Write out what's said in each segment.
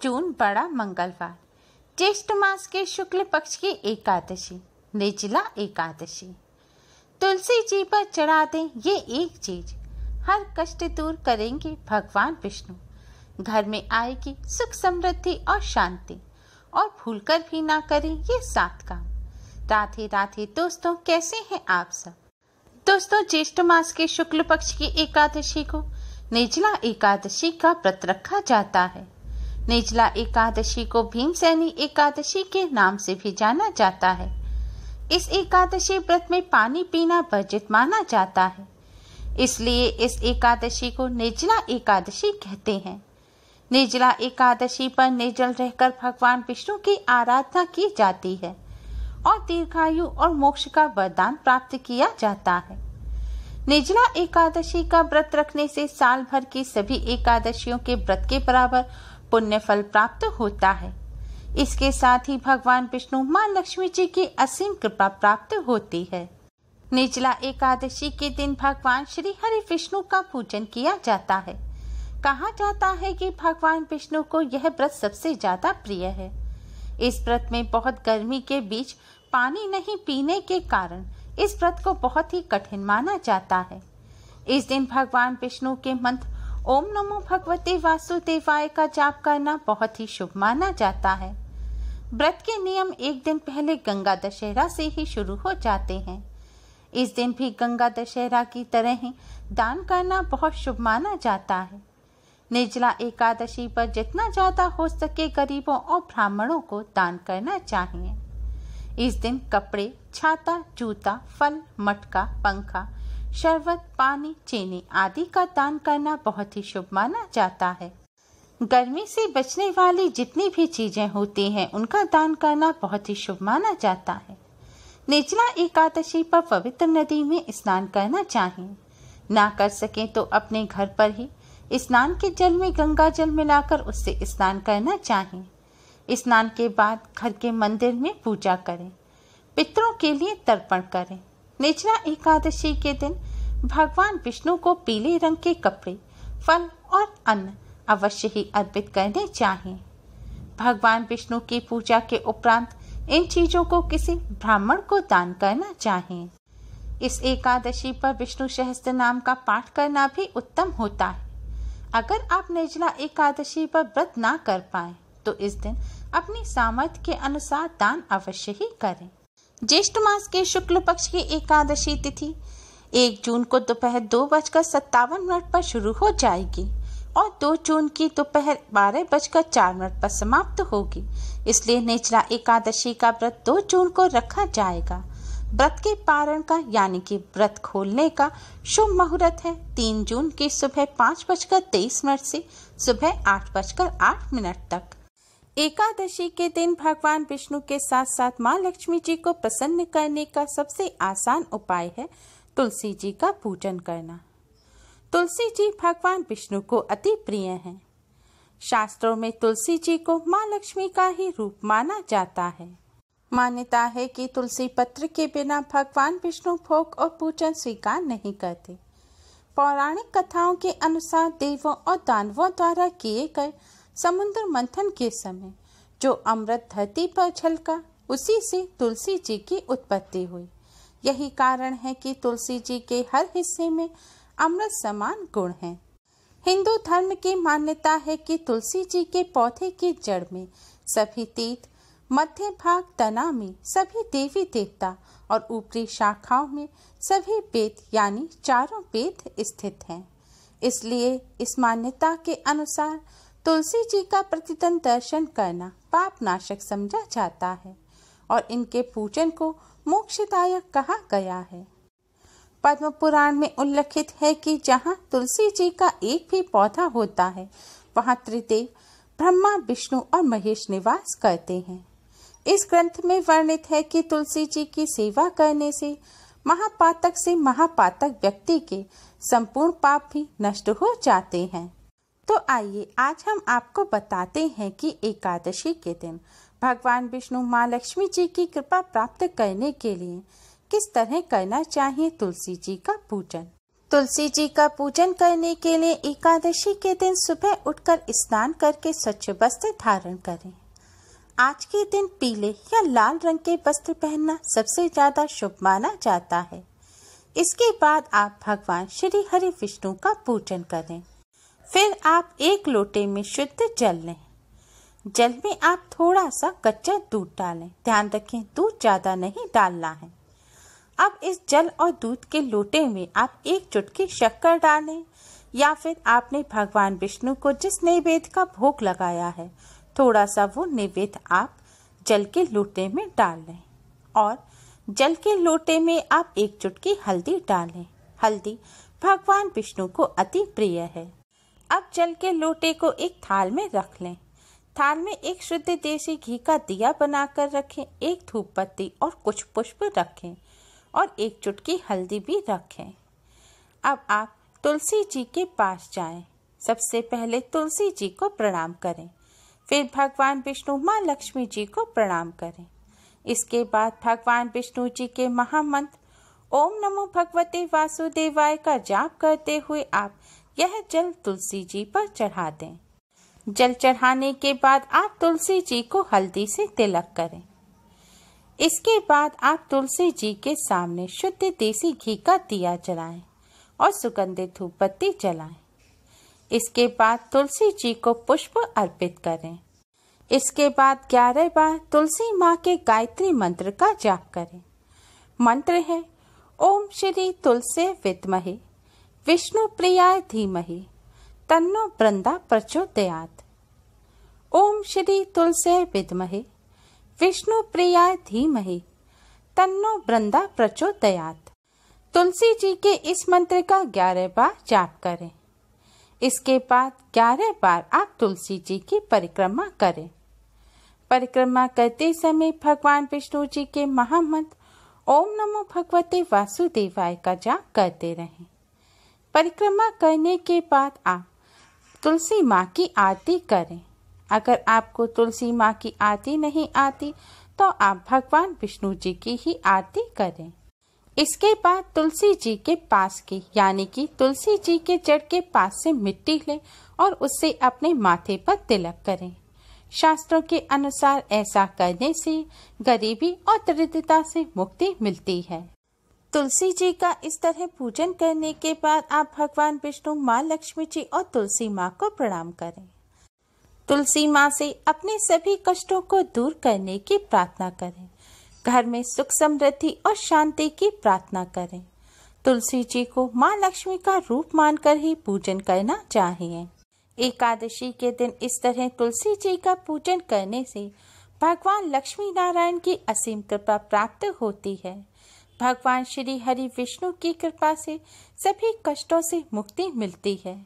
जून बड़ा मंगलवार, ज्येष्ठ मास के शुक्ल पक्ष की एकादशी, निर्जला एकादशी। तुलसी जी पर चढ़ा दें ये एक चीज, हर कष्ट दूर करेंगे भगवान विष्णु। घर में आएगी सुख समृद्धि और शांति, और भूलकर भी ना करें ये 7 काम। राधे राधे दोस्तों, कैसे हैं आप सब। दोस्तों, ज्येष्ठ मास के शुक्ल पक्ष की एकादशी को निर्जला एकादशी का व्रत रखा जाता है। निर्जला एकादशी को भीमसेनी एकादशी के नाम से भी जाना जाता है। इस एकादशी व्रत में पानी पीना वर्जित माना जाता है, इसलिए इस एकादशी को निर्जला एकादशी कहते हैं। निर्जला एकादशी पर निर्जल रहकर भगवान विष्णु की आराधना की जाती है और दीर्घायु और मोक्ष का वरदान प्राप्त किया जाता है। निर्जला एकादशी का व्रत रखने से साल भर की सभी एकादशियों के व्रत के बराबर पुण्य फल प्राप्त होता है। इसके साथ ही भगवान विष्णु मां लक्ष्मी जी की असीम कृपा प्राप्त होती है। निर्जला एकादशी के दिन भगवान श्री हरि विष्णु का पूजन किया जाता है। कहा जाता है कि भगवान विष्णु को यह व्रत सबसे ज्यादा प्रिय है। इस व्रत में बहुत गर्मी के बीच पानी नहीं पीने के कारण इस व्रत को बहुत ही कठिन माना जाता है। इस दिन भगवान विष्णु के मंत्र ओम नमो भगवते वासुदेवाय का जाप करना बहुत ही शुभ माना जाता है। व्रत के नियम एक दिन पहले गंगा दशहरा से ही शुरू हो जाते हैं। इस दिन भी गंगा दशहरा की तरह ही दान करना बहुत शुभ माना जाता है। निर्जला एकादशी पर जितना ज्यादा हो सके गरीबों और ब्राह्मणों को दान करना चाहिए। इस दिन कपड़े, छाता, जूता, फल, मटका, पंखा, शरबत, पानी, चीनी आदि का दान करना बहुत ही शुभ माना जाता है। गर्मी से बचने वाली जितनी भी चीजें होती हैं उनका दान करना बहुत ही शुभ माना जाता है। निर्जला एकादशी पर पवित्र नदी में स्नान करना चाहिए। ना कर सकें तो अपने घर पर ही स्नान के जल में गंगा जल मिलाकर उससे स्नान करना चाहिए। स्नान के बाद घर के मंदिर में पूजा करें, पितरों के लिए तर्पण करें। निर्जला एकादशी के दिन भगवान विष्णु को पीले रंग के कपड़े, फल और अन्न अवश्य ही अर्पित करने चाहिए। भगवान विष्णु की पूजा के उपरांत इन चीजों को किसी ब्राह्मण को दान करना चाहिए। इस एकादशी पर विष्णु सहस्त्र नाम का पाठ करना भी उत्तम होता है। अगर आप निर्जला एकादशी पर व्रत ना कर पाए तो इस दिन अपनी सामर्थ्य के अनुसार दान अवश्य ही करें। ज्येष्ठ मास के शुक्ल पक्ष की एकादशी तिथि 1 जून को दोपहर 2:57 पर शुरू हो जाएगी और 2 जून की दोपहर 12:04 पर समाप्त होगी। इसलिए निर्जला एकादशी का व्रत 2 जून को रखा जाएगा। व्रत के पारण का यानी कि व्रत खोलने का शुभ मुहूर्त है 3 जून की सुबह 5:23 से सुबह 8:08 तक। एकादशी के दिन भगवान विष्णु के साथ साथ मां लक्ष्मी जी को प्रसन्न करने का सबसे आसान उपाय है तुलसी जी का पूजन करना। तुलसी जी भगवान विष्णु को अति प्रिय हैं। शास्त्रों में तुलसी जी को मां लक्ष्मी का ही रूप माना जाता है। मान्यता है कि तुलसी पत्र के बिना भगवान विष्णु भोग और पूजन स्वीकार नहीं करते। पौराणिक कथाओं के अनुसार देवों और दानवों द्वारा किए गए समुद्र मंथन के समय जो अमृत धरती पर झलका, उसी से तुलसी जी की उत्पत्ति हुई। यही कारण है कि तुलसी जी के हर हिस्से में अमृत समान गुण हैं। हिंदू धर्म की मान्यता है कि तुलसी जी के पौधे की जड़ में सभी तीर्थ, मध्य भाग तना में सभी देवी देवता और ऊपरी शाखाओं में सभी वेद यानी चारों वेद स्थित हैं। इसलिए इस मान्यता के अनुसार तुलसी जी का प्रतिदिन दर्शन करना पाप नाशक समझा जाता है और इनके पूजन को मोक्षदायक कहा गया है। पद्म पुराण में उल्लेखित है कि जहाँ तुलसी जी का एक भी पौधा होता है वहाँ त्रिदेव ब्रह्मा, विष्णु और महेश निवास करते हैं। इस ग्रंथ में वर्णित है कि तुलसी जी की सेवा करने से महापातक से महापातक व्यक्ति के संपूर्ण पाप भी नष्ट हो जाते हैं। तो आइए आज हम आपको बताते हैं कि एकादशी के दिन भगवान विष्णु मां लक्ष्मी जी की कृपा प्राप्त करने के लिए किस तरह करना चाहिए तुलसी जी का पूजन। तुलसी जी का पूजन करने के लिए एकादशी के दिन सुबह उठकर स्नान करके स्वच्छ वस्त्र धारण करें। आज के दिन पीले या लाल रंग के वस्त्र पहनना सबसे ज्यादा शुभ माना जाता है। इसके बाद आप भगवान श्री हरि विष्णु का पूजन करें। फिर आप एक लोटे में शुद्ध जल लें। जल में आप थोड़ा सा कच्चा दूध डालें। ध्यान रखें, दूध ज्यादा नहीं डालना है। अब इस जल और दूध के लोटे में आप एक चुटकी शक्कर डालें, या फिर आपने भगवान विष्णु को जिस नैवेद्य का भोग लगाया है थोड़ा सा वो नैवेद्य आप जल के लोटे में डाल लें। और जल के लोटे में आप एक चुटकी हल्दी डालें। हल्दी भगवान विष्णु को अति प्रिय है। अब जल के लोटे को एक थाल में रख लें। थाल में एक शुद्ध देसी घी का दिया बनाकर रखें, एक धूप बत्ती और कुछ पुष्प रखें और एक चुटकी हल्दी भी रखें। अब आप तुलसी जी के पास जाएं। सबसे पहले तुलसी जी को प्रणाम करें, फिर भगवान विष्णु माँ लक्ष्मी जी को प्रणाम करें। इसके बाद भगवान विष्णु जी के महामंत्र ओम नमो भगवते वासुदेवाय का जाप करते हुए आप यह जल तुलसी जी पर चढ़ा दें। जल चढ़ाने के बाद आप तुलसी जी को हल्दी से तिलक करें। इसके बाद आप तुलसी जी के सामने शुद्ध देसी घी का दिया जलाएं और सुगंधित धूप बत्ती जलाएं। इसके बाद तुलसी जी को पुष्प अर्पित करें। इसके बाद 11 बार तुलसी माँ के गायत्री मंत्र का जाप करें। मंत्र है ओम श्री तुलसी विद्महे विष्णु प्रियाय धीमहि तन्नो बृंदा प्रचोदयात्। ओम श्री तुलसी विद्महे विष्णु प्रियाय धीमहि तन्नो बृंदा प्रचोदयात्। तुलसी जी के इस मंत्र का 11 बार जाप करें। इसके बाद 11 बार आप तुलसी जी की परिक्रमा करें। परिक्रमा करते समय भगवान विष्णु जी के महामंत्र ओम नमो भगवते वासुदेवाय का जाप करते रहें। परिक्रमा करने के बाद आप तुलसी माँ की आरती करें। अगर आपको तुलसी माँ की आरती नहीं आती तो आप भगवान विष्णु जी की ही आरती करें। इसके बाद तुलसी जी के पास की यानी कि तुलसी जी के जड़ के पास से मिट्टी लें और उससे अपने माथे पर तिलक करें। शास्त्रों के अनुसार ऐसा करने से गरीबी और दरिद्रता से मुक्ति मिलती है। तुलसी जी का इस तरह पूजन करने के बाद आप भगवान विष्णु माँ लक्ष्मी जी और तुलसी माँ को प्रणाम करें। तुलसी माँ से अपने सभी कष्टों को दूर करने की प्रार्थना करें। घर में सुख समृद्धि और शांति की प्रार्थना करें। तुलसी जी को माँ लक्ष्मी का रूप मानकर ही पूजन करना चाहिए। एकादशी के दिन इस तरह तुलसी जी का पूजन करने से भगवान लक्ष्मी नारायण की असीम कृपा प्राप्त होती है। भगवान श्री हरि विष्णु की कृपा से सभी कष्टों से मुक्ति मिलती है।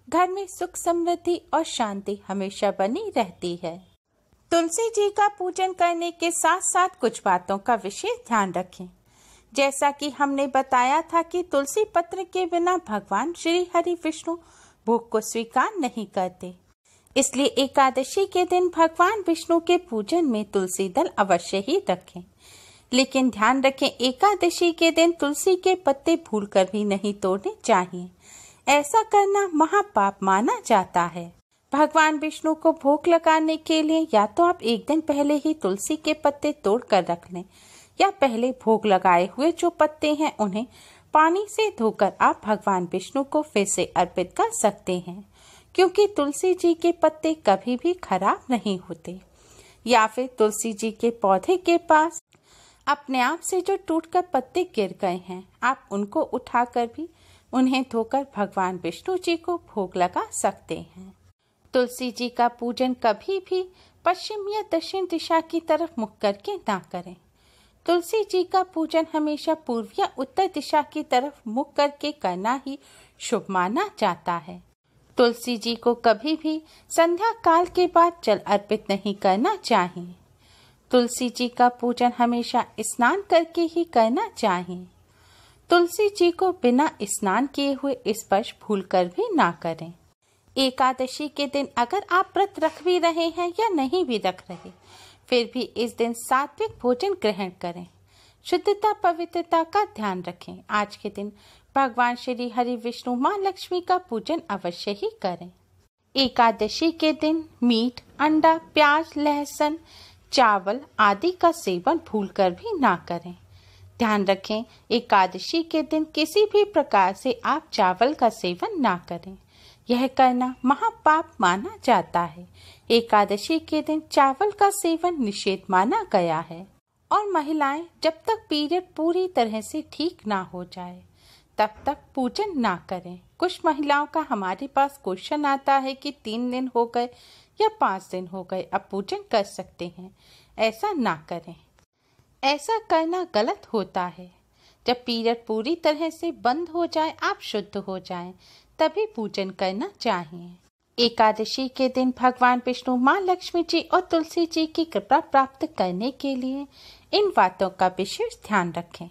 घर में सुख समृद्धि और शांति हमेशा बनी रहती है। तुलसी जी का पूजन करने के साथ साथ कुछ बातों का विशेष ध्यान रखें। जैसा कि हमने बताया था कि तुलसी पत्र के बिना भगवान श्री हरि विष्णु भोग को स्वीकार नहीं करते, इसलिए एकादशी के दिन भगवान विष्णु के पूजन में तुलसी दल अवश्य ही रखें। लेकिन ध्यान रखें, एकादशी के दिन तुलसी के पत्ते भूलकर भी नहीं तोड़ने चाहिए। ऐसा करना महापाप माना जाता है। भगवान विष्णु को भोग लगाने के लिए या तो आप एक दिन पहले ही तुलसी के पत्ते तोड़ कर रख लें, या पहले भोग लगाए हुए जो पत्ते हैं उन्हें पानी से धोकर आप भगवान विष्णु को फिर से अर्पित कर सकते हैं, क्योंकि तुलसी जी के पत्ते कभी भी खराब नहीं होते। या फिर तुलसी जी के पौधे के पास अपने आप से जो टूटकर पत्ते गिर गए हैं, आप उनको उठाकर भी उन्हें धोकर भगवान विष्णु जी को भोग लगा सकते हैं। तुलसी जी का पूजन कभी भी पश्चिम या दक्षिण दिशा की तरफ मुख करके ना करें। तुलसी जी का पूजन हमेशा पूर्व या उत्तर दिशा की तरफ मुख करके करना ही शुभ माना जाता है। तुलसी जी को कभी भी संध्या काल के बाद जल अर्पित नहीं करना चाहिए। तुलसी जी का पूजन हमेशा स्नान करके ही करना चाहिए। तुलसी जी को बिना स्नान किए हुए स्पर्श भूलकर भी ना करें। एकादशी के दिन अगर आप व्रत रख भी रहे हैं या नहीं भी रख रहे, फिर भी इस दिन सात्विक भोजन ग्रहण करें। शुद्धता पवित्रता का ध्यान रखें। आज के दिन भगवान श्री हरि विष्णु माँ लक्ष्मी का पूजन अवश्य ही करें। एकादशी के दिन मीट, अंडा, प्याज, लहसुन, चावल आदि का सेवन भूलकर भी ना करें। ध्यान रखें, एकादशी के दिन किसी भी प्रकार से आप चावल का सेवन ना करें। यह करना महापाप माना जाता है। एकादशी के दिन चावल का सेवन निषेध माना गया है। और महिलाएं जब तक पीरियड पूरी तरह से ठीक ना हो जाए तब तक पूजन ना करें। कुछ महिलाओं का हमारे पास क्वेश्चन आता है कि 3 दिन हो गए या 5 दिन हो गए, अब पूजन कर सकते हैं। ऐसा ना करें, ऐसा करना गलत होता है। जब पीरियड पूरी तरह से बंद हो जाए, आप शुद्ध हो जाएं, तभी पूजन करना चाहिए। एकादशी के दिन भगवान विष्णु, माँ लक्ष्मी जी और तुलसी जी की कृपा प्राप्त करने के लिए इन बातों का विशेष ध्यान रखें।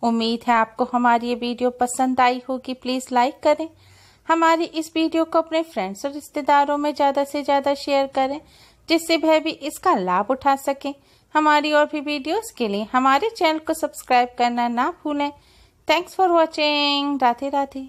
उम्मीद है आपको हमारी ये वीडियो पसंद आई होगी। प्लीज लाइक करें। हमारी इस वीडियो को अपने फ्रेंड्स और रिश्तेदारों में ज्यादा से ज्यादा शेयर करें, जिससे वह भी इसका लाभ उठा सकें। हमारी और भी वीडियोस के लिए हमारे चैनल को सब्सक्राइब करना ना भूलें। Thanks for watching. Radhe Radhe.